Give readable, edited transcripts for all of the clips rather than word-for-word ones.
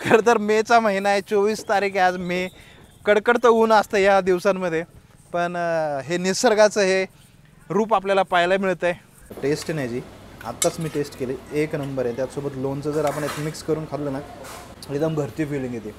खरं तर मेचा महिना आहे, 24 तारीख आहे आज मे. कडकडतं ऊन असतं या दिवसांमध्ये, पण हे निसर्गाचं हे रूप आपल्याला पाहायला मिळतं आहे. टेस्ट नाही जी आत्ताच मी टेस्ट केली, एक नंबर आहे. त्याचसोबत लोणचं जर आपण एक मिक्स करून खाल्लं ना, एकदम घरची फिलिंग येते.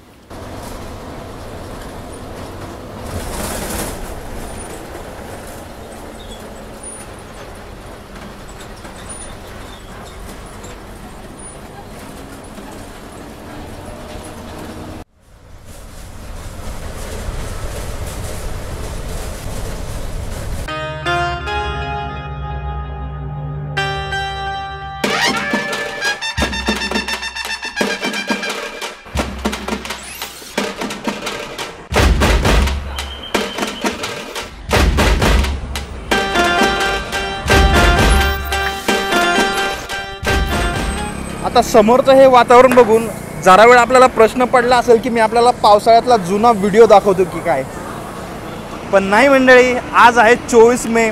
आता समोरचं हे वातावरण बघून जरा वेळ आपल्याला प्रश्न पडला असेल की मी आपल्याला पावसाळ्यातला जुना व्हिडिओ दाखवतो की काय, पण नाही मंडळी. आज आहे 24 मे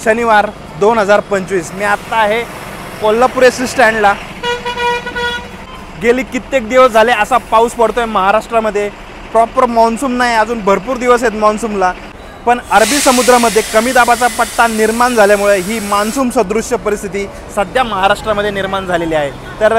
शनिवार 2025. मी आत्ता आहे कोल्हापूर एस टी स्टँडला. गेली कित्येक दिवस झाले असा पाऊस पडतोय महाराष्ट्रामध्ये. प्रॉपर मान्सून नाही, अजून भरपूर दिवस आहेत मान्सूनला, पण अरबी समुद्रामध्ये कमी दाबाचा पट्टा निर्माण झाल्यामुळे ही मान्सून सदृश्य परिस्थिती सध्या महाराष्ट्रामध्ये निर्माण झालेली आहे. तर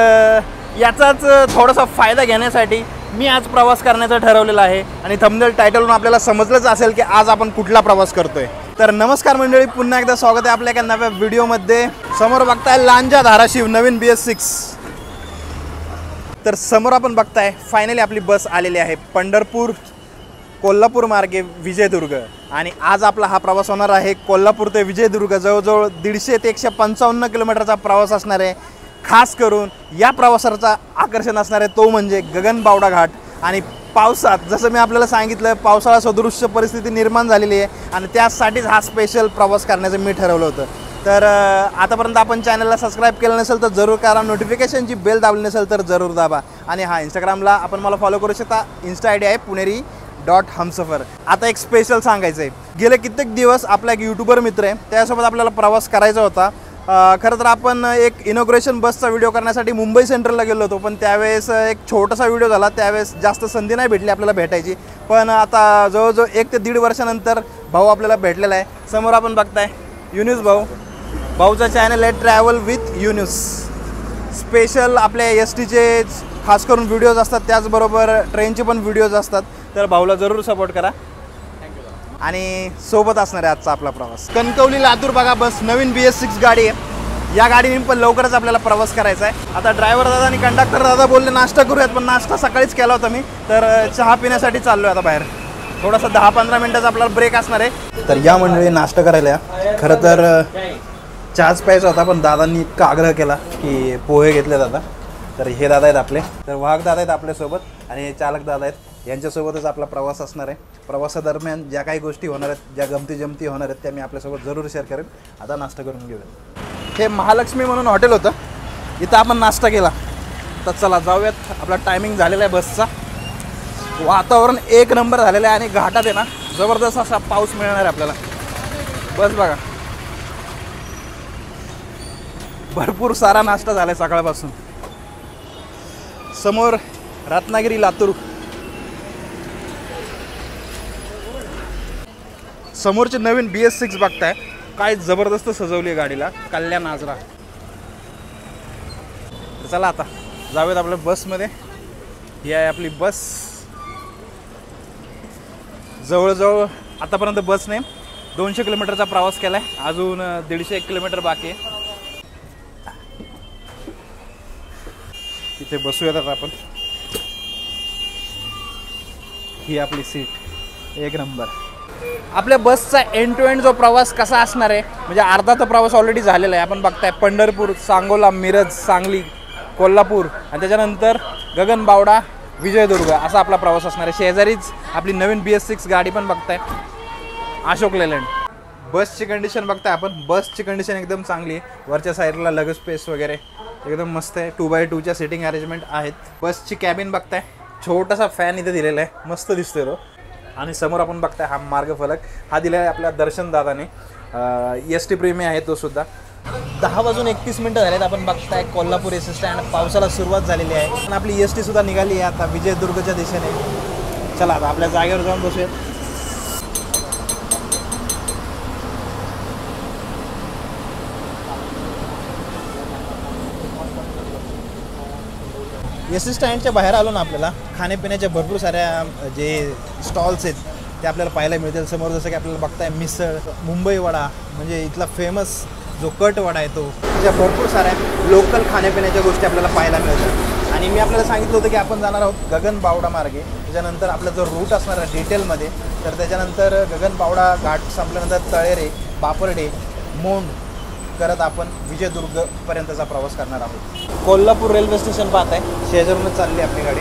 याचाच थोडासा फायदा घेण्यासाठी मी आज प्रवास करण्याचं ठरवलेलं आहे. आणि थंबनेल टायटलवरून आपल्याला समजलंच असेल की आज आपण कुठला प्रवास करतोय. तर नमस्कार मंडळी, पुन्हा एकदा स्वागत आहे आपल्या एका नव्या व्हिडिओमध्ये. समोर बघताय लांजा धाराशिव नवीन BS6. तर समोर आपण बघताय फायनली आपली बस आलेली आहे पंढरपूर कोल्हापूर मार्गे विजयदुर्ग. आणि आज आपला हा प्रवास होणार आहे कोल्हापूर ते विजयदुर्ग. जवळजवळ 150 ते 155 किलोमीटरचा प्रवास असणार आहे. खास करून या प्रवासाचं आकर्षण असणार आहे तो म्हणजे गगनबावडा घाट. आणि पावसात जसं मी आपल्याला सांगितलं, पावसाळा सदृश्य परिस्थिती निर्माण झालेली आहे आणि त्यासाठीच हा स्पेशल प्रवास करण्याचं मी ठरवलं होतं. तर आतापर्यंत आपण चॅनलला सबस्क्राईब केलं नसेल तर जरूर करा, नोटिफिकेशनची बेल दाबली नसेल तर जरूर दाबा. आणि हा इंस्टाग्रामला आपण मला फॉलो करू शकता. इन्स्टा ID आहे पुणेरी.हमसफर. आता एक स्पेशल सांगायचं आहे, गेले कित्येक दिवस आपला एक यूट्यूबर मित्र आहे त्यासोबत आपल्याला प्रवास करायचा होता. खरं तर आपण एक इनॉग्रेशन बसचा व्हिडिओ करण्यासाठी मुंबई सेंट्रलला गेलो होतो, पण त्यावेळेस एक छोटासा व्हिडिओ झाला. त्यावेळेस जास्त संधी नाही भेटली आपल्याला भेटायची. पण आता जवळजवळ 1 ते 1.5 वर्षानंतर भाऊ आपल्याला भेटलेला आहे. समोर आपण बघताय युनुस भाऊ. भाऊचा चॅनल आहे ट्रॅव्हल विथ युनुस. स्पेशल आपल्या STचे खास करून व्हिडिओज असतात, त्याचबरोबर ट्रेनचे पण व्हिडिओज असतात. तर भाऊला जरूर सपोर्ट करा. आणि सोबत असणार आहे आजचा आपला प्रवास. कणकवली लातूर बघा बस नवीन BS6 गाडी आहे. या गाडीने पण लवकरच आपल्याला प्रवास करायचा आहे. आता ड्रायव्हर दादा आणि कंडक्टर दादा बोलले नाश्ता करूयात, पण नाश्ता सकाळीच केला होता मी. तर चहा पिण्यासाठी चाललो आहे आता बाहेर. थोडासा 10-15 मिनिटाचा आपल्याला ब्रेक असणार आहे. तर या मंडळी नाश्ता करायला या. खरं तर चहाच प्यायचा होता, पण दादांनी इतका आग्रह केला की पोहे घेतले दादा. तर हे दादा आहेत आपले, तर वाहक दादा आहेत आपल्यासोबत आणि चालक दादा आहेत. यांच्यासोबतच आपला प्रवास असणार आहे. प्रवासादरम्यान ज्या काही गोष्टी होणार आहेत, ज्या गमती जमती होणार आहेत, त्या मी आपल्यासोबत जरूर शेअर करेन. आता नाश्ता करून घेऊया. हे महालक्ष्मी म्हणून हॉटेल होतं, इथं आपण नाश्ता केला. तर चला जाऊयात. आपला टायमिंग झालेला आहे बसचा. वातावरण एक नंबर झालेलं आहे आणि घाटात आहे ना जबरदस्त असा पाऊस मिळणार आहे आपल्याला. बस बघा, भरपूर सारा नाश्ता झाला आहे सकाळपासून. समोर रत्नागिरी लातूर. समोरचे नवीन BS6 बघताय, काय जबरदस्त सजवली आहे गाडीला. कल्याण आजरा. चला आता जाऊयात आपल्या बसमध्ये. ही आहे आपली बस. जवळजवळ आतापर्यंत बसने 200 किलोमीटरचा प्रवास केला आहे. अजून 150 किलोमीटर बाकी आहे. इथे बसूयात आता आपण. ही आपली सीट एक नंबर. आपल्या बसचा एंड टू एंड जो प्रवास कसा असणार आहे, म्हणजे अर्धा तर प्रवास ऑलरेडी झालेला आहे. आपण बघताय पंढरपूर, सांगोला, मिरज, सांगली, कोल्हापूर आणि त्याच्यानंतर गगनबावडा, विजयदुर्ग असा आपला प्रवास असणार आहे. शेजारीच आपली नवीन BS6 गाडी पण बघताय, अशोक लेलँड. बसची कंडिशन बघताय आपण. बसची कंडिशन एकदम चांगली आहे. वरच्या साईडला लगेज स्पेस वगैरे एकदम मस्त आहे. 2x2च्या सिटिंग अरेंजमेंट आहेत. बसची कॅबिन बघताय, छोटासा फॅन इथे दिलेला आहे, मस्त दिसतोय तो. आणि समोर आपण बघताय हा मार्गफलक, हा दिला आहे आपल्या दर्शन दादाने. ST प्रेमी आहे तो सुद्धा. 10:31 झालेत. आपण बघताय कोल्हापूर एस टी स्टँड. पावसाला सुरुवात झालेली आहे आणि आपली एस टी सुद्धा निघाली आहे आता विजयदुर्गच्या दिशेने. चला आता आपल्या जागेवर जाऊन बसूयात. एस टी स्टँडच्या बाहेर आलो ना, आपल्याला खाण्यापिण्याच्या भरपूर साऱ्या जे स्टॉल्स आहेत ते आपल्याला पाहायला मिळतील समोर. जसं की आपल्याला बघताय मिसळ, मुंबई वडा म्हणजे इथला फेमस जो कट वडा आहे तो, त्या भरपूर साऱ्या लोकल खाण्यापिण्याच्या गोष्टी आपल्याला पाहायला मिळतात. आणि मी आपल्याला सांगितलं होतं की आपण जाणार आहोत गगनबावडा मार्गे. त्याच्यानंतर आपला जो रूट असणार आहे डिटेलमध्ये, तर त्याच्यानंतर गगनबावडा घाट संपल्यानंतर तळेरे, बापरडे, मोंड करत आपण विजयदुर्गपर्यंतचा प्रवास करणार आहोत. कोल्हापूर रेल्वे स्टेशन पाहत आहे, शेजारूनच चालली आपली गाडी.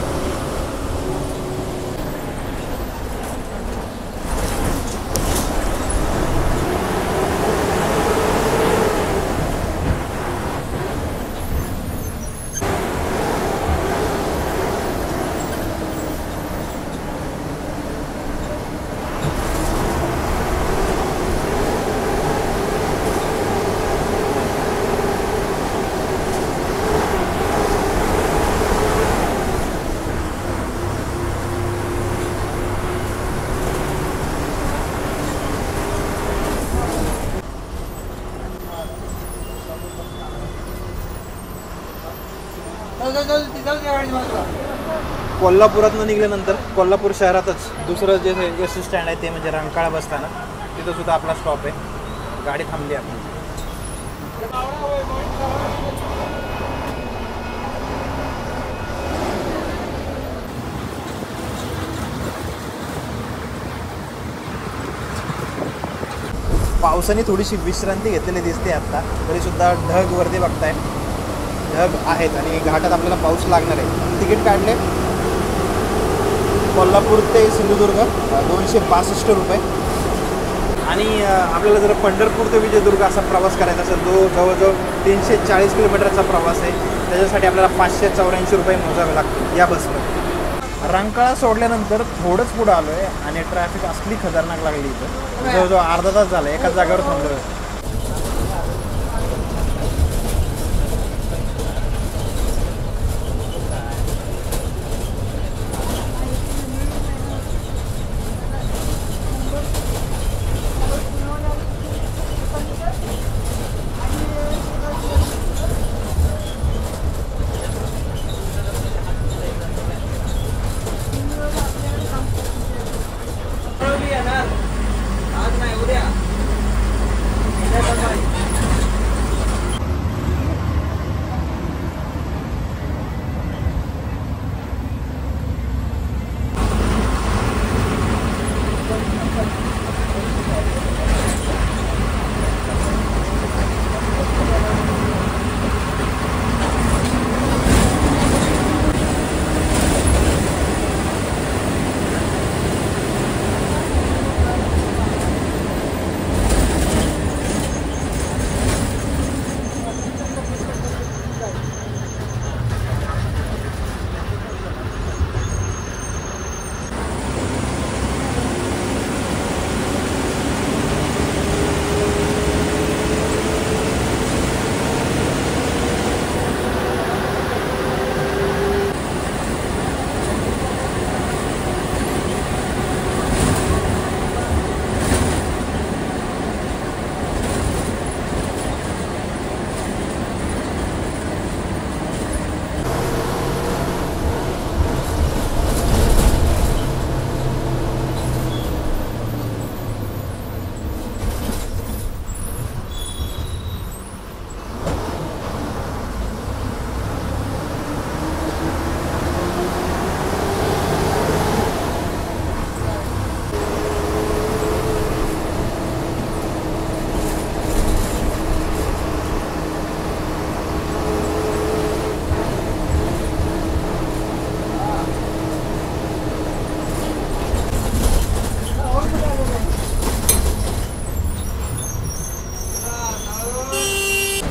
कोल्हापुरातून निघाल्यानंतर कोल्हापूर शहरातच दुसरं जे एस टी स्टँड आहे ते म्हणजे रंकाळा बसताना, तिथं सुद्धा आपला स्टॉप आहे. गाडी थांबली आपण. पावसाने थोडीशी विश्रांती घेतलेली दिसते आत्ता, तरीसुद्धा ढग वरती बघताय, ढग आहेत आणि घाटात आपल्याला पाऊस लागणार आहे. तिकीट काढले कोल्हापूर ते सिंधुदुर्ग 262 रुपये. आणि आपल्याला जर पंढरपूर ते विजयदुर्ग असा प्रवास करायचा असेल, तो जवळजवळ 340 किलोमीटरचा प्रवास आहे. त्याच्यासाठी आपल्याला 584 रुपये मोजावे लागतील या बसमध्ये. रंकाळा सोडल्यानंतर थोडंच पुढं आलो आहे आणि ट्रॅफिक असली खतरनाक लागली इथं. जवळजवळ अर्धा तास झाला एकाच जागेवर थांबलो आहे.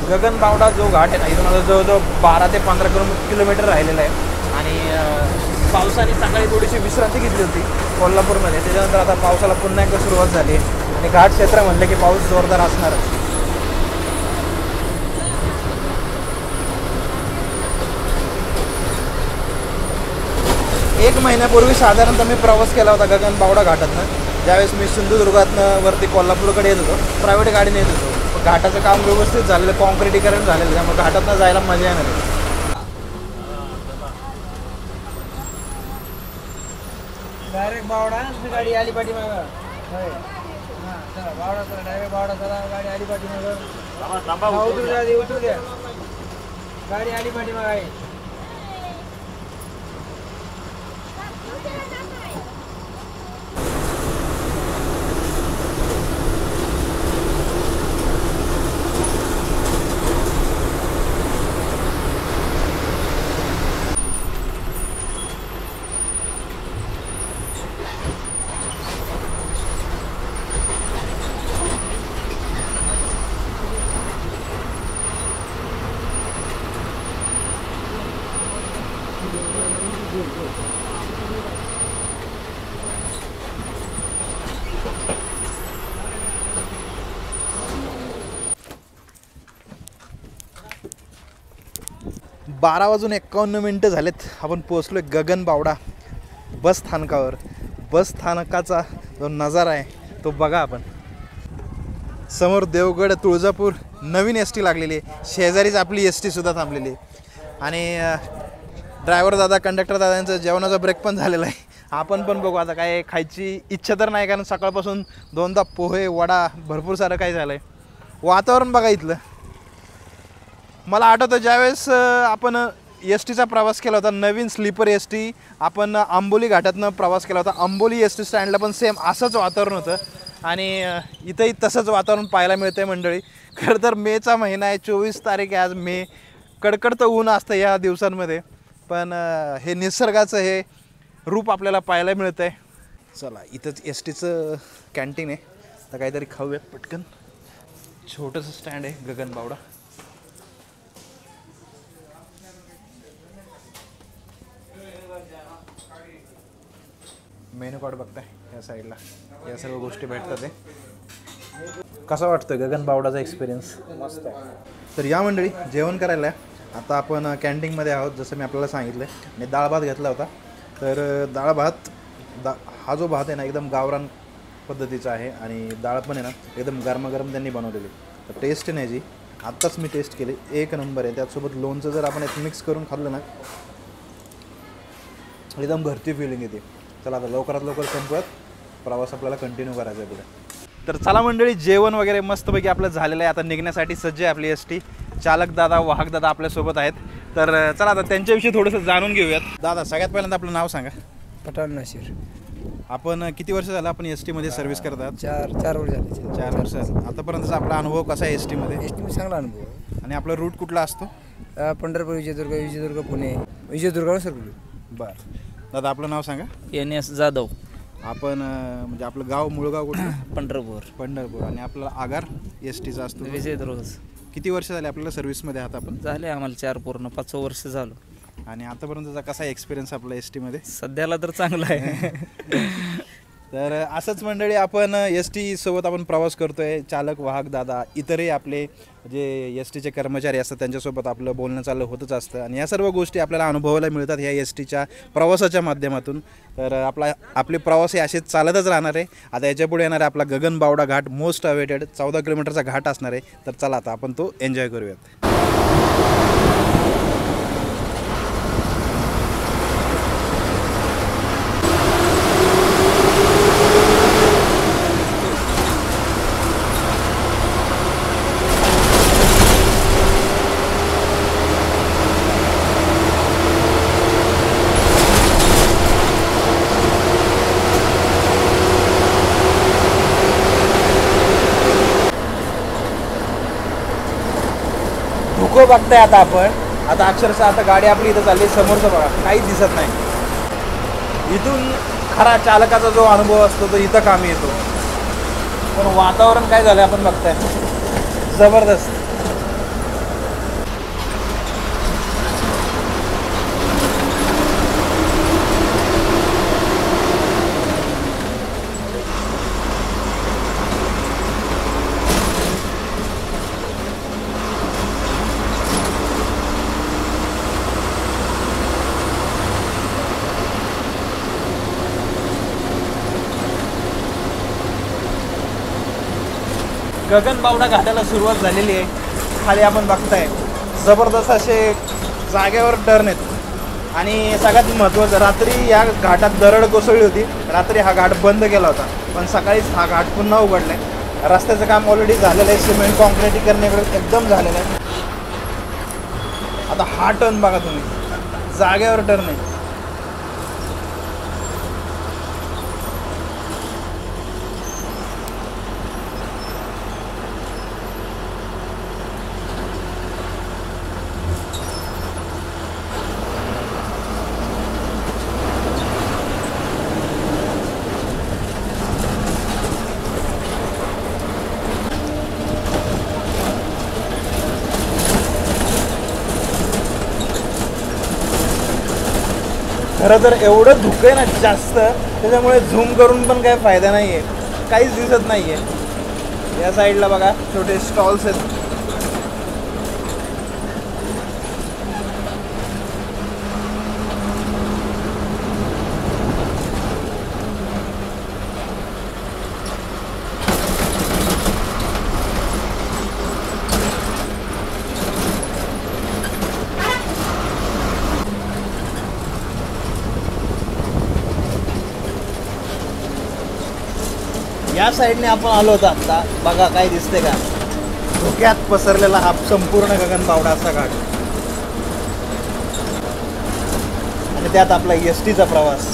गगनबावडा जो घाट आहे ना, इथून मला जवळजवळ 12 ते 15 किलोमीटर राहिलेलं आहे. आणि पावसाने सकाळी थोडीशी विश्रांती घेतली होती कोल्हापूरमध्ये. त्याच्यानंतर आता पावसाला पुन्हा एकदा सुरुवात झाली आणि घाट क्षेत्र म्हणलं की पाऊस जोरदार असणारच. 1 महिन्यापूर्वी साधारणतः मी प्रवास केला होता गगनबावडा घाटातनं. ज्यावेळेस मी सिंधुदुर्गातनं वरती कोल्हापूरकडे येत होतो, प्रायव्हेट गाडीने येत होतो. घाटाचं काम व्यवस्थित झालेलं, कॉन्क्रिटीकरण झालेलं, त्यामुळे घाटातनं जायला मजा येणार आहे. डायरेक्ट बावडा गाडी आली पाठीमागं. चला बावडा, चला डायरेक्ट बावडा, चला गाडी आली पाठीमागं. उतरू द्या, उतरू द्या, गाडी आली पाठीमागं आहे. बारा वाजून 51 झालेत. आपण पोहोचलो आहे गगनबावडा बस स्थानकावर. बस स्थानकाचा जो नजारा आहे तो बघा आपण. समोर देवगड तुळजापूर नवीन एस टी लागलेली आहे. शेजारीच आपली एस टीसुद्धा थांबलेली आहे. आणि ड्रायव्हर दादा, कंडक्टर दादांचं जेवणाचा ब्रेक पण झालेला आहे. आपण पण बघू आता. काय खायची इच्छा तर नाही, कारण सकाळपासून 2दा पोहे, वडा, भरपूर सारं काही झालं आहे. वातावरण बघा इथलं. मला आठवतं ज्यावेळेस आपण एस टीचा प्रवास केला होता, नवीन स्लीपर एस टी, आपण आंबोली घाटातनं प्रवास केला होता. आंबोली एस टी स्टँडला पण सेम असंच वातावरण होतं. आणि इथंही तसंच वातावरण पाहायला मिळतं आहे मंडळी. खरं तर मेचा महिना आहे, 24 तारीख आहे आज मे. कडकडतं ऊन असतं या दिवसांमध्ये, पण हे निसर्गाचं हे रूप आपल्याला पाहायला मिळतं आहे. चला, इथंच एस टीचं कॅन्टीन आहे, तर काहीतरी खाऊयात पटकन. छोटंसं स्टँड आहे गगनबावडा. मेनू कार्ड बघताय या साईडला, या सर्व गोष्टी भेटतात. कसा वाटतं गगनबावडाचा एक्सपिरियन्स? मस्त आहे. तर या मंडळी जेवण करायला आता आपण कॅन्टीनमध्ये आहोत, जसं मी आपल्याला सांगितलं. आणि डाळ भात घेतला होता. तर डाळ भात हा जो भात आहे ना, एकदम गावरान पद्धतीचा आहे. आणि डाळ पण आहे ना एकदम गरमागरम त्यांनी बनवलेली. तर टेस्ट नाही जी, आत्ताच मी टेस्ट केली, 1 नंबर आहे. त्याचसोबत लोणचं जर आपण एक मिक्स करून खाल्लं ना, एकदम घरची फिलिंग येते. चला आता लवकरात लवकर संपवत, प्रवास आपल्याला कंटिन्यू करायचा आहे पुढे. तर चला मंडळी, जेवण वगैरे मस्तपैकी आपलं झालेलं आहे. आता निघण्यासाठी सज्ज आहे आपली एस टी. चालक दादा, वाहक दादा आपल्यासोबत आहेत. तर चला आता त्यांच्याविषयी थोडंसं जाणून घेऊयात. दादा, सगळ्यात पहिल्यांदा आपलं नाव सांगा. पठाण नाशिर. आपण किती वर्ष झालं आपण एस टीमध्ये सर्व्हिस करत आहात? 4 वर्ष झाले. 4 वर्ष. आतापर्यंतचा आपला अनुभव कसा आहे एस टीमध्ये? एस टी चांगला अनुभव. आणि आपला रूट कुठला असतो? पंढरपूर, विजयदुर्ग, पुणे. विजयदुर्गावर सर्व. बरं दादा, आपलं नाव सांगा. NS जाधव. आपण म्हणजे आपलं गाव, मूळ गाव कुठलं? पंढरपूर. आणि आपला आगार एस टीचा असतो विजयदुर्ग. किती वर्ष झाले आपल्याला सर्व्हिसमध्ये आहात आपण? झाले आम्हाला 4 पूर्ण 5 वर्ष झालं. आणि आतापर्यंतचा कसा एक्सपिरियन्स आपला एस टीमध्ये? सध्याला तर चांगला आहे. तर असंच मंडळी, आपण एस टी सोबत आपण प्रवास करतोय. चालक, वाहक दादा, इतरही आपले जे एस टीचे कर्मचारी असतात त्यांच्यासोबत आपलं बोलणं चाललं होतच असतं. आणि या सर्व गोष्टी आपल्याला अनुभवायला मिळतात ह्या एस टीच्या प्रवासाच्या माध्यमातून. तर आपले प्रवास हे असेच चालतच राहणार आहे. आता याच्यापुढे येणार आहे आपला गगनबावडा घाट, मोस्ट अवेटेड 14 किलोमीटरचा घाट असणार आहे. तर चला आता आपण तो एन्जॉय करूयात. धुकं बघताय आता आपण. आता अक्षरशः आता गाडी आपली इथं चालली, समोरचं बघा काहीच दिसत नाही. इथून खरा चालकाचा जो अनुभव असतो तो इथं कामी येतो. पण वातावरण काय झालं आपण बघताय, जबरदस्त. गगनबावडा घाटाला सुरुवात झालेली आहे. खाली आपण बघताय जबरदस्त असे जागेवर टर्न आहेत आणि सगळ्यात महत्त्वाचं रात्री या घाटात दरड कोसळली होती. रात्री हा घाट बंद केला होता पण सकाळीच हा घाट पुन्हा उघडला आहे. रस्त्याचं काम ऑलरेडी झालेलं आहे. सिमेंट कॉन्क्रिटीकरणाकडे एकदम झालेलं आहे. आता हा टर्न बघा तुम्ही, जागेवर टर्न आहे. खरं तर एवढं धुकं आहे ना जास्त, त्याच्यामुळे झूम करून पण काही फायदा नाही आहे, काहीच दिसत नाही आहे. या साईडला बघा छोटे स्टॉल्स आहेत. या साईडने आपण आलो होतो आत्ता. बघा काय दिसते का, धुक्यात पसरलेला हा संपूर्ण गगनबावडा असा घाट आणि त्यात आपला एस टीचा प्रवास.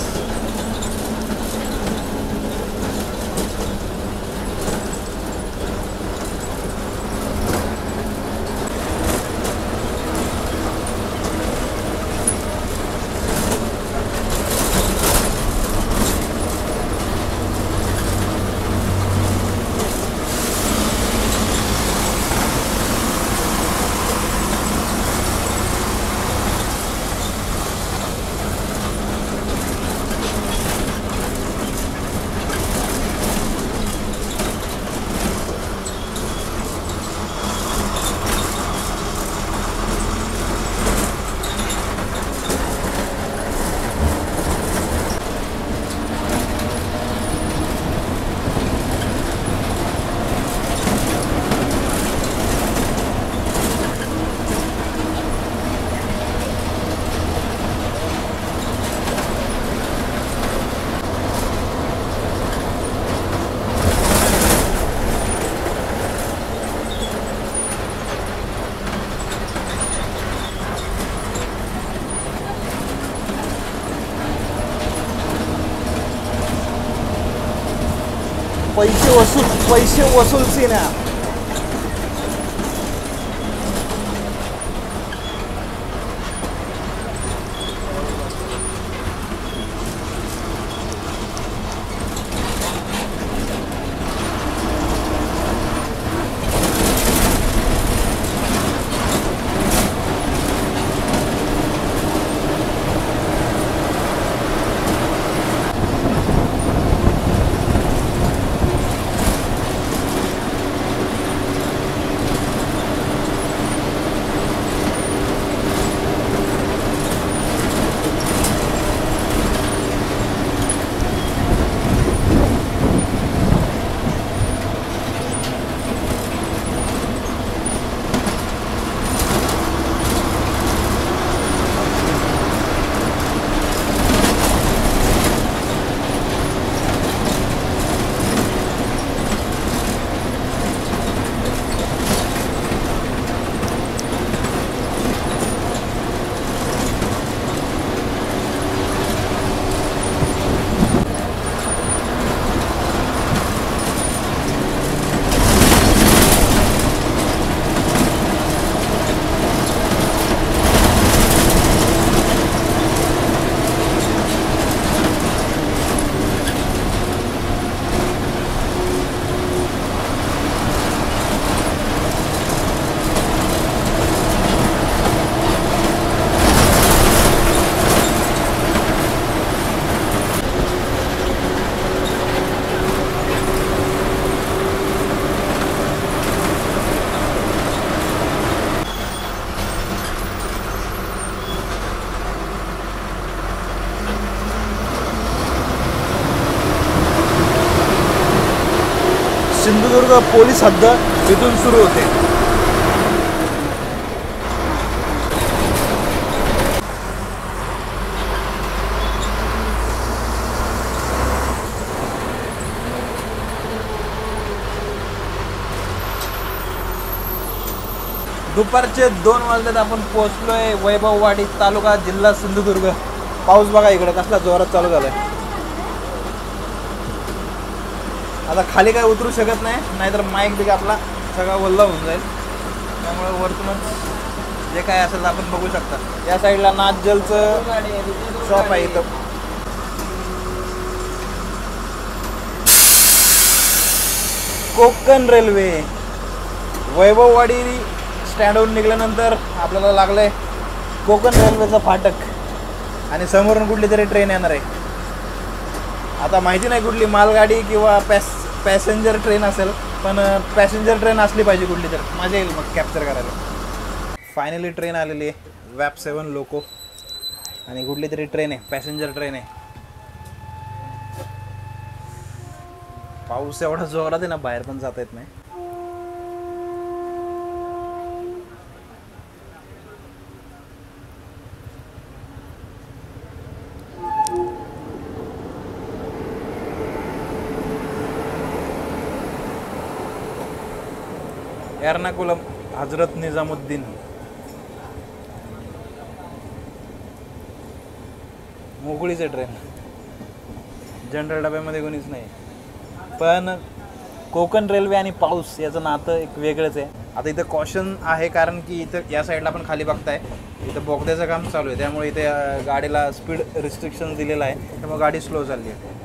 पैसे वसूल सीन आहे. सिंधुदुर्ग पोलीस हद्द इथून सुरू होते. दुपारचे 2 वाजलेत. आपण पोहोचलोय वैभववाडी तालुका जिल्हा सिंधुदुर्ग. पाऊस बघा इकडे कसला जोरात चालू झालाय. आता खाली काय उतरू शकत नाही, नाहीतर माईक बिग आपला सगळा वल्ला होऊन जाईल. त्यामुळे वरतूनच जे काय असेल आपण बघू शकता. या साईडला नाथजलचं शॉप आहे इथं. कोकण रेल्वे वैभववाडी स्टँडवरून निघाल्यानंतर आपल्याला लागलंय कोकण रेल्वेचं फाटक आणि समोरून कुठली तरी ट्रेन येणार आहे. आता माहिती नाही कुठली, मालगाडी किंवा पॅसेंजर ट्रेन असेल, पण पॅसेंजर ट्रेन असली पाहिजे कुठली तर मजा येईल मग कॅप्चर करायला. फायनली ट्रेन आलेली आहे वॅप 7 लोको आणि कुठली तरी ट्रेन आहे, पॅसेंजर ट्रेन आहे. पाऊस एवढा जोरात आहे ना, बाहेर पण जाता येत नाही. एर्नाकुलम हजरत निजामुद्दीन. मोकळीच आहे ट्रेन, जनरल डब्यामध्ये कोणीच नाही. पण कोकण रेल्वे आणि पाऊस याचं नातं एक वेगळंच आहे. आता इथं कॉशन आहे कारण की इथं या साईडला पण खाली बघताय इथं बोगद्याचं काम चालू आहे, त्यामुळे इथे गाडीला स्पीड रिस्ट्रिक्शन दिलेलं आहे, त्यामुळे गाडी स्लो चालली आहे.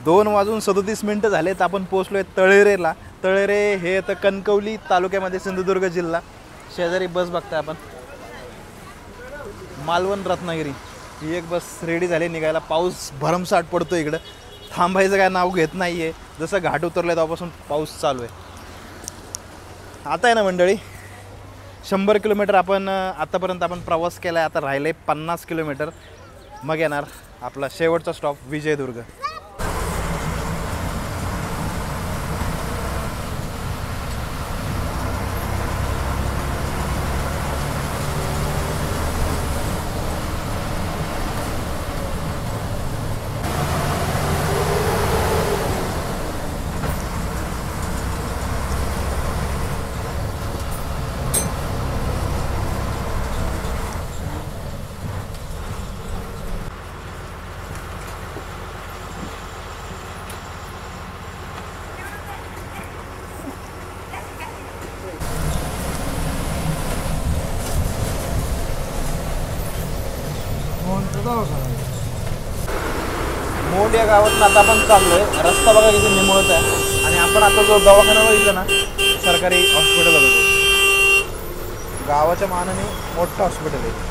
दोन वाजून 37 झालेत. आपण पोहोचलोय तळेरेला. तळेरे हे आता कणकवली तालुक्यामध्ये सिंधुदुर्ग जिल्हा. शेजारी बस बघताय आपण, मालवण रत्नागिरी. ही एक बस रेडी झाली निघायला. पाऊस भरमसाठ पडतो इकडं, थांबायचं काय नाव घेत नाही आहे. जसं घाट उतरलं तेव्हापासून पाऊस चालू आहे. आता आहे ना मंडळी 100 किलोमीटर आपण आतापर्यंत आपण प्रवास केला आहे. आता राहिले 50 किलोमीटर, मग येणार आपला शेवटचा स्टॉप विजयदुर्ग. मोंड या गावातून आता आपण चाललोय. रस्ता बघा किती निमुळत आहे. आणि आपण आता जो दवाखाना बघितलं ना, सरकारी हॉस्पिटल होतं, गावाच्या मानाने मोठं हॉस्पिटल आहे.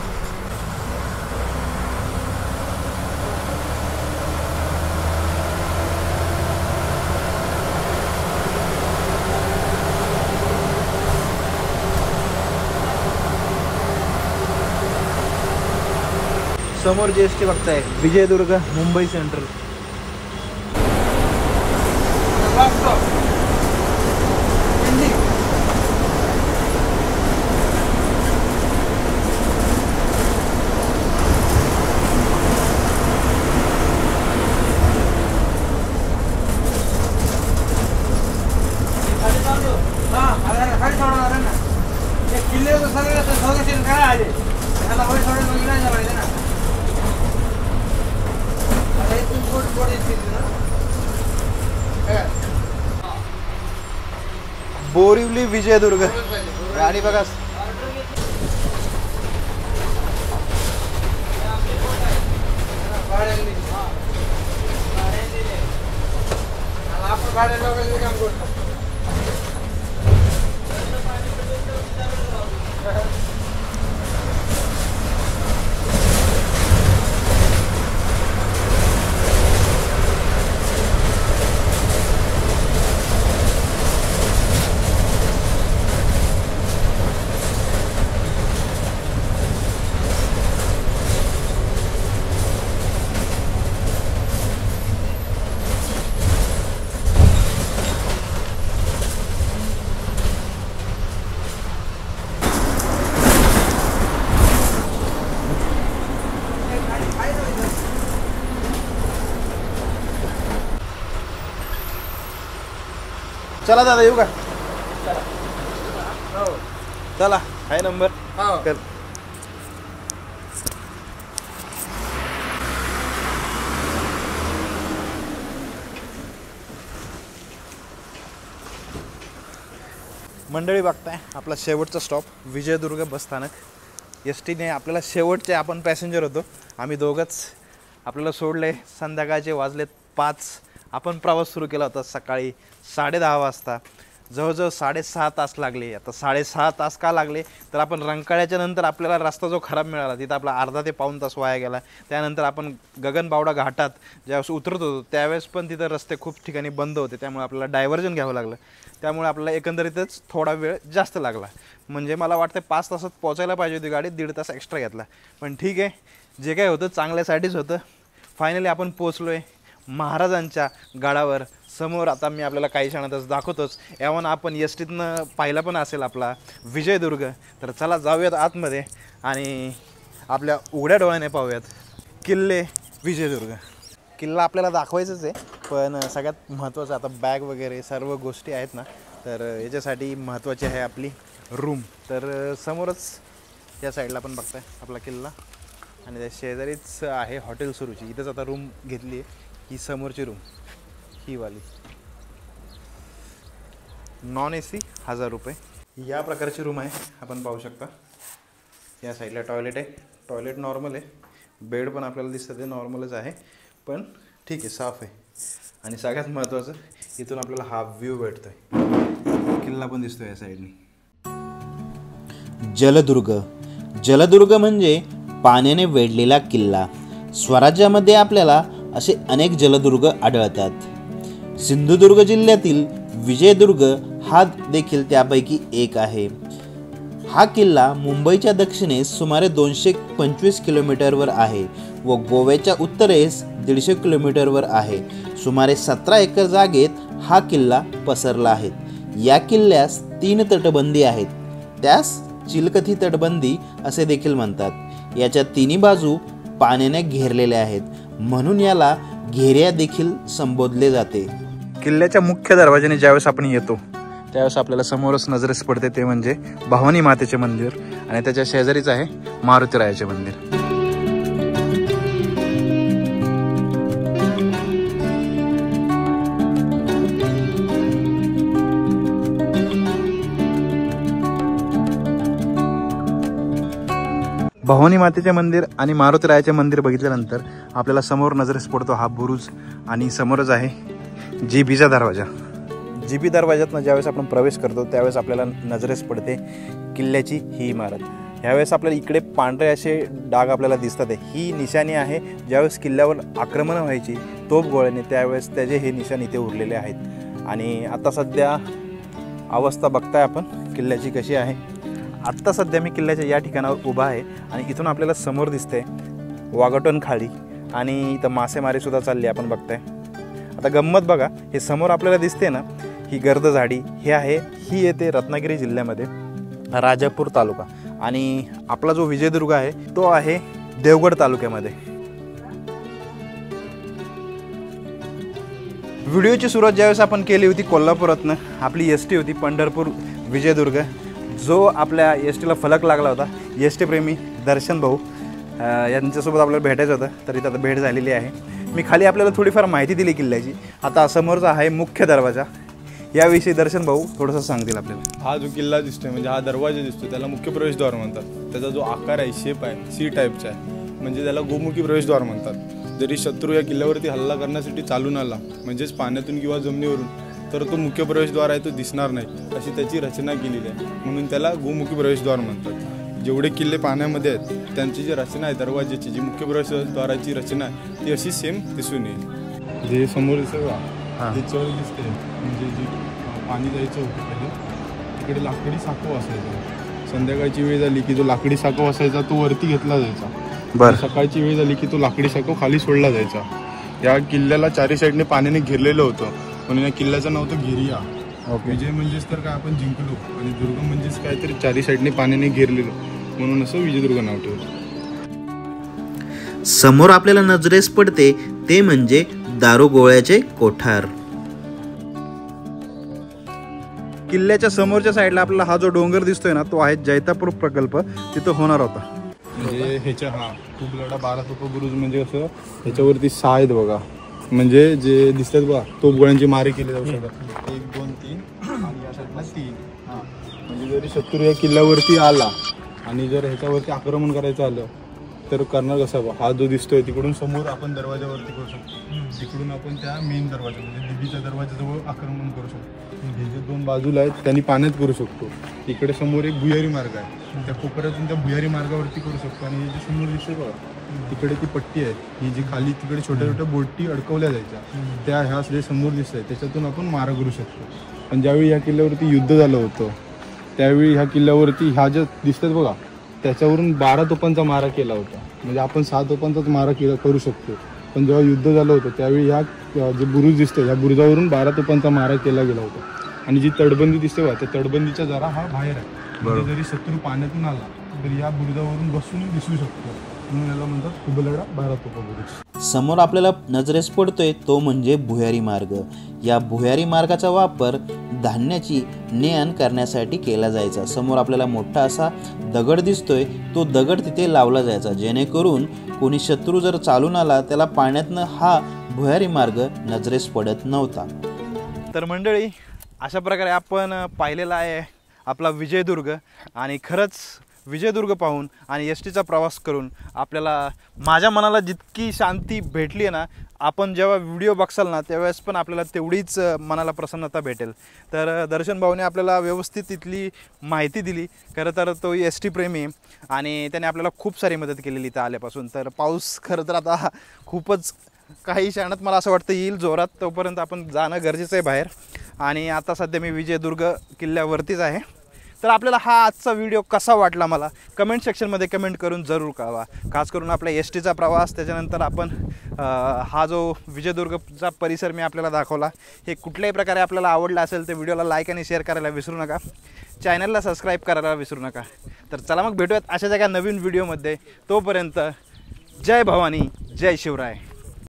समोर GST बघताय विजयदुर्ग मुंबई सेंट्रल. बोरिवली विजयदुर्ग आणि बघा चला दादा येऊ का? चला आहे नंबर. कर. मंडळी बघताय आपला शेवटचा स्टॉप विजयदुर्ग बस स्थानक. STने आपल्याला शेवटचे आपण पॅसेंजर होतो आम्ही दोघंच. आपल्याला सोडले संध्याकाळचे वाजलेत 5. आपण प्रवास सुरू केला होता सकाळी 10:30 वाजता. जवळजवळ 6.5 तास लागले. आता 6.5 तास का लागले तर आपण रंकाळ्याच्या नंतर आपल्याला रस्ता जो खराब मिळाला तिथं आपला अर्धा ते पाऊण तास वाया गेला. त्यानंतर आपण गगनबावडा घाटात ज्यावेळेस उतरत होतो त्यावेळेस पण तिथं रस्ते खूप ठिकाणी बंद होते. त्यामुळे आपल्याला डायव्हर्जन घ्यावं लागलं. त्यामुळे आपल्याला एकंदरीतच थोडा वेळ जास्त लागला. म्हणजे मला वाटतं 5 तासात पोचायला पाहिजे होती गाडी. 1.5 तास एक्स्ट्रा घेतला. पण ठीक आहे, जे काय होतं चांगल्यासाठीच होतं. फायनली आपण पोचलो आहे महाराजांच्या गडावर. समोर आता मी आपल्याला काही क्षणातच दाखवतोच. यावन आपण STतनं पाहिला पण असेल आपला विजयदुर्ग. तर चला जाऊयात आतमध्ये आणि आपल्या उघड्या डोळ्याने पाहूयात किल्ले विजयदुर्ग. किल्ला आपल्याला दाखवायचंच आहे पण सगळ्यात महत्त्वाचं आता बॅग वगैरे सर्व गोष्टी आहेत ना, तर याच्यासाठी महत्त्वाची आहे आपली रूम. तर समोरच या साईडला पण बघताय आपला किल्ला आणि त्या शेजारीच आहे हॉटेल सुरूची. इथंच आता रूम घेतली आहे. ही समोरची रूम ही वाली नॉन AC 1000 रुपये. या प्रकारची रूम आहे आपण पाहू शकता. या साईडला टॉयलेट आहे. टॉयलेट नॉर्मल आहे. बेड पण आपल्याला दिसतं ते नॉर्मलच आहे पण ठीक आहे साफ आहे. आणि सगळ्यात महत्त्वाचं इथून आपल्याला हा व्ह्यू भेटतोय. किल्ला पण दिसतोय या साईडनी. जलदुर्ग. जलदुर्ग म्हणजे पाण्याने वेढलेला किल्ला. स्वराज्यामध्ये आपल्याला असे अनेक जलदुर्ग आढळतात. सिंधुदुर्ग जिल्ह्यातील विजयदुर्ग हा देखील त्यापैकी एक आहे. हा किल्ला मुंबईच्या दक्षिणेस सुमारे 225 किलोमीटरवर आहे व गोव्याच्या उत्तरेस 150 किलोमीटरवर आहे. सुमारे 17 एकर जागेत हा किल्ला पसरला आहे. या किल्ल्यास 3 तटबंदी आहेत. त्यास चिलकथी तटबंदी असे देखील म्हणतात. याच्या तिन्ही बाजू पाण्याने घेरलेल्या आहेत म्हणून याला घेऱ्या देखील संबोधले जाते. किल्ल्याच्या मुख्य दरवाजाने ज्यावेळेस आपण येतो त्यावेळेस आपल्याला समोरच नजरेस पडते ते म्हणजे भवानी मातेचे मंदिर आणि त्याच्या शेजारीच आहे मारुतीरायाचे मंदिर. भवानी मातेचे मंदिर आणि मारुतीरायाचे मंदिर बघितल्यानंतर आपल्याला समोर नजरेस पडतो हा बुरुज आणि समोरच आहे जीबीचा दरवाजा. जीबी दरवाजातनं ज्यावेळेस आपण प्रवेश करतो त्यावेळेस आपल्याला नजरेस पडते किल्ल्याची ही इमारत. ह्यावेळेस आपल्याला इकडे पांढरे असे डाग आपल्याला दिसतात. ही निशाणी आहे ज्यावेळेस किल्ल्यावर आक्रमणं व्हायची तोफगोळ्याने त्यावेळेस त्याचे हे निशाण इथे उरलेले आहेत. आणि आता सध्या अवस्था बघताय आपण किल्ल्याची कशी आहे. आत्ता सध्या मी किल्ल्याच्या या ठिकाणावर उभा आहे आणि इथून आपल्याला समोर दिसते वाघटण खाडी आणि इथं मासेमारीसुद्धा चालली आपण बघताय. आता गंमत बघा, हे समोर आपल्याला दिसते ना, ही गर्द झाडी ही येते रत्नागिरी जिल्ह्यामध्ये, राजापूर तालुका. आणि आपला जो विजयदुर्ग आहे तो आहे देवगड तालुक्यामध्ये. व्हिडिओची सुरुवात ज्यावेळेस आपण केली होती कोल्हापुरातनं, आपली एस टी होती पंढरपूर विजयदुर्ग. जो आपल्या एस टीला फलक लागला होता, एस टी प्रेमी दर्शन भाऊ यांच्यासोबत आपल्याला भेटायचं होतं, तर इथं आता भेट झालेली आहे. मी खाली आपल्याला थोडीफार माहिती दिली किल्ल्याची. आता समोरचा आहे मुख्य दरवाजा, याविषयी दर्शन भाऊ थोडंसं सांगतील आपल्याला. हा जो किल्ला दिसतोय म्हणजे हा दरवाजा दिसतो त्याला मुख्य प्रवेशद्वार म्हणतात. त्याचा जो आकार आहे, शेप आहे, सी टाईपचा आहे, म्हणजे त्याला गोमुखी प्रवेशद्वार म्हणतात. जरी शत्रू या किल्ल्यावरती हल्ला करण्यासाठी चालून आला, म्हणजेच पाण्यातून किंवा जमिनीवरून, तर तो मुख्य प्रवेशद्वार आहे तो दिसणार नाही, अशी त्याची रचना केलेली आहे, म्हणून त्याला गोमुखी प्रवेशद्वार म्हणतात. जेवढे किल्ले पाण्यामध्ये आहेत त्यांची जी रचना आहे दरवाजाची, जी मुख्य प्रवेशद्वाराची रचना आहे, ती अशी सेम दिसून येईल. जे समोर दिसतं ते चढ दिसते, म्हणजे जी पाणी जायचं होतं पहिले तिकडे लाकडी साकव असायचा. संध्याकाळची वेळ झाली की जो लाकडी साकव असायचा तो वरती घेतला जायचा. सकाळची वेळ झाली की तो लाकडी साकव खाली सोडला जायचा. या किल्ल्याला चारी साईडने पाण्याने घेरलेलं होतं, म्हणून या किल्ल्याचं नाव होतं गिरिया. विजय म्हणजेच तर काय आपण जिंकलो, आणि दुर्ग म्हणजेच काय तर चारी साईडने पाण्याने घेरलेलो, म्हणून असं विजयदुर्ग नाव ठेवलं. समोर आपल्याला नजरेस पडते ते म्हणजे दारुगोळ्याचे कोठार. किल्ल्याच्या समोरच्या साईडला आपल्याला हा जो डोंगर दिसतोय ना, तो आहे जैतापूर प्रकल्प, तिथं होणार होता. म्हणजे ह्याच्या खूप लढा 12 तोफा बुरुज, म्हणजे असं ह्याच्यावरती 6 आहेत बघा, म्हणजे जे दिसतात बघा तोफगोळ्यांची मारे केली जाऊ शकतात. 1 2 3 आणि या साईडला 3. म्हणजे जरी शत्रू या किल्ल्यावरती आला आणि जर ह्याच्यावरती आक्रमण करायचं आलं तर करणार कसं बा, हा जो दिसतोय तिकडून समोर आपण दरवाजावरती करू शकतो, तिकडून आपण त्या मेन दरवाजा म्हणजे देवीच्या दरवाजाजवळ आक्रमण करू शकतो. हे जे 2 बाजूला आहेत त्यांनी पाण्यात करू शकतो. इकडे समोर एक भुयारी मार्ग आहे, त्या कोपऱ्यातून त्या भुयारी मार्गावरती करू शकतो. आणि हे जे समोर दिसतंय बघा, तिकडे ती पट्टी आहे, ही जी खाली तिकडे छोट्या छोट्या बोटी अडकवल्या जायच्या, त्या ह्या जे समोर दिसत आहे त्याच्यातून आपण मारा करू शकतो. आणि ज्यावेळी ह्या किल्ल्यावरती युद्ध झालं होतं त्यावेळी ह्या किल्ल्यावरती ह्या ज्या दिसतात बघा त्याच्यावरून 12 तोफांचा मारा केला होता. म्हणजे आपण 6 तोफांचाच मारा करू शकतो, पण जेव्हा युद्ध झालं होतं त्यावेळी ह्या जे बुरुज दिसते ह्या बुरुजावरून 12 तोफांचा मारा केला गेला होता. आणि जी तटबंदी दिसते बघा, त्या तटबंदीच्या जरा हा बाहेर आहे, म्हणजे जरी शत्रू पाण्यातून आला तर या बुरुजावरून बसून दिसू शकतो, म्हणून याला म्हणतात कुबलडा 12 तोफा बुरुज. समोर आपल्याला नजरेस पडतोय तो म्हणजे भुयारी मार्ग. या भुयारी मार्गाचा वापर धान्याची ने-आण करण्यासाठी केला जायचा. समोर आपल्याला मोठा असा दगड दिसतोय, तो दगड तिथे लावला जायचा, जेणेकरून कोणी शत्रू जर चालून आला त्याला पाण्यातनं हा भुयारी मार्ग नजरेस पडत नव्हता. तर मंडळी, अशा प्रकारे आपण पाहिलेला आहे आपला विजयदुर्ग. आणि खरंच विजयदुर्ग पाहून आणि एस टीचा प्रवास करून आपल्याला माझ्या मनाला जितकी शांती भेटली आहे ना, आपण जेव्हा व्हिडिओ बघसाल ना त्यावेळेस पण आपल्याला तेवढीच मनाला प्रसन्नता भेटेल. तर दर्शन भाऊने आपल्याला व्यवस्थित तिथली माहिती दिली. खरं तर तो एस टी प्रेमी आणि त्याने आपल्याला खूप सारी मदत केलेली इथं आल्यापासून. तर पाऊस खरं तर आता खूपच काही क्षणात मला असं वाटतं येईल जोरात, तोपर्यंत आपण जाणं गरजेचं आहे बाहेर. आणि आता सध्या मी विजयदुर्ग किल्ल्यावरतीच आहे. तर आपल्याला हा आजचा व्हिडिओ कसा वाटला मला कमेंट सेक्शनमध्ये कमेंट करून जरूर कळवा. खास करून आपल्या एस टीचा प्रवास, त्याच्यानंतर आपण हा जो विजयदुर्गचा परिसर मी आपल्याला दाखवला, हे कुठल्याही प्रकारे आपल्याला आवडला असेल तर व्हिडिओला लाईक आणि शेअर करायला विसरू नका. चॅनलला सबस्क्राईब करायला विसरू नका. तर चला मग भेटूयात अशा एका नवीन व्हिडिओमध्ये. तोपर्यंत जय भवानी, जय शिवराय.